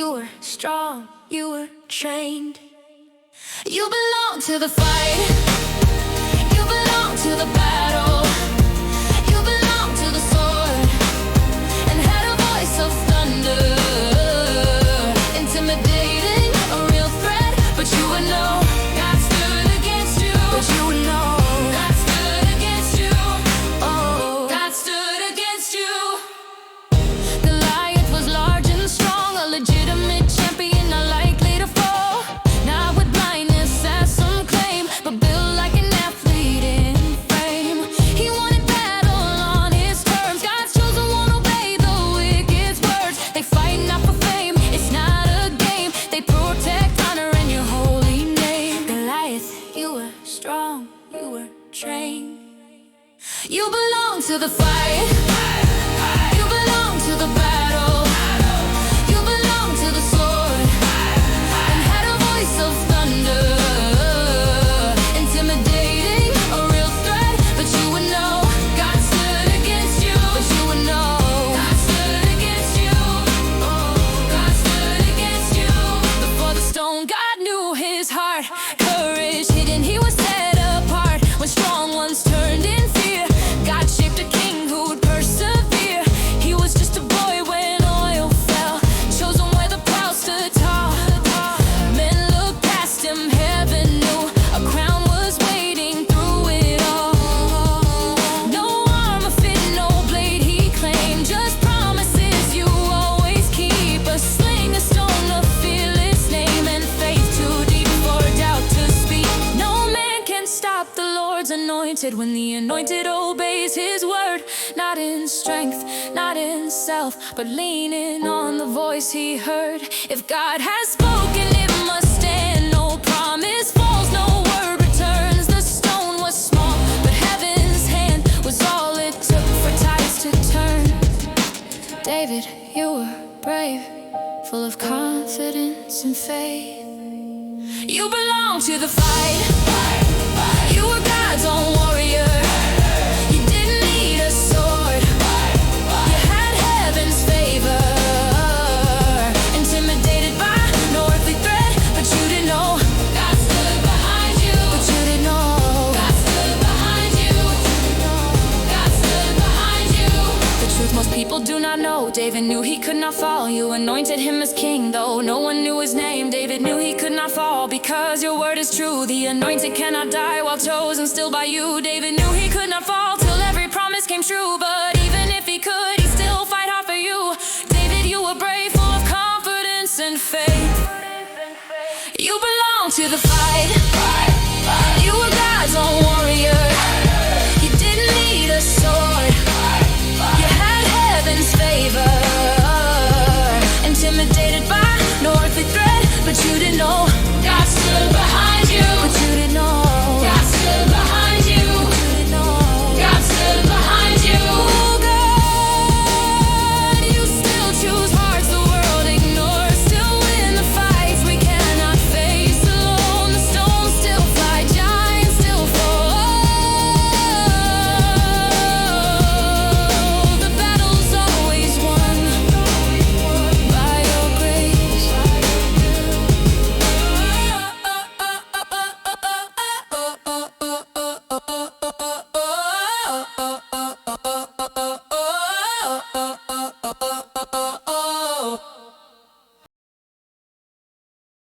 you were strong, you were trained. You belong to the fight, you belong to the battle, you belong to the sword, and had a voice of thunder. Intimidating, a real threat, but you would know God stood against you. But you would know God stood against you. Oh, God stood against you. Goliath was large and strong, a legitimate champion, not likely to fall. Not with blindness as some claim, but built like an athlete in frame. He wanted battle on his terms. God's chosen won't obey the wicked's words. They fight not for fame, it's not a game. They protect honor and your holy name. Goliath, you were strong, you were trained. You belong to the fight, you belong to the battle, you belong to the sword, and had a voice of thunder. Intimidating, a real threat, but you would know God stood against you. But you would know God stood against you. Oh, God stood against you. Before the stone, God knew his heart. Courage hidden, he was set apart. When strong ones turned in fear, God shaped a king who would persevere. He was just a boy when oil fell, chosen where the proud stood tall. Men looked past him, heaven knew a crown was waiting through it all. No armor fit, no blade he claimed, just promises you always keep. A sling, a stone, a fearless name, and faith too deep for doubt to speak. No man can stop the Lord's anointed when the anointed obeys his word. Not in strength, not in self, but leaning on the voice he heard. If God has spoken, it must stand. No promise falls, no word returns. The stone was small, but heaven's hand was all it took for tides to turn. David, you were brave, full of confidence and faith. You belong to the fight, you were God's own warrior. You didn't need a sword, you had heaven's favor. Intimidated by no earthly threat, but you didn't know God stood behind you. But you didn't know God stood behind you. God stood behind you. The truth most people do not know, David knew he could not fall. You anointed him as king, though no one knew his name. David knew he could not fall, because your word is true. The anointed cannot die while chosen still by you. David knew he could not fall till every promise came true. But even if he could, he'd still fight hard for you. David, you were brave, full of confidence and faith. You belong to the fight, you were God's own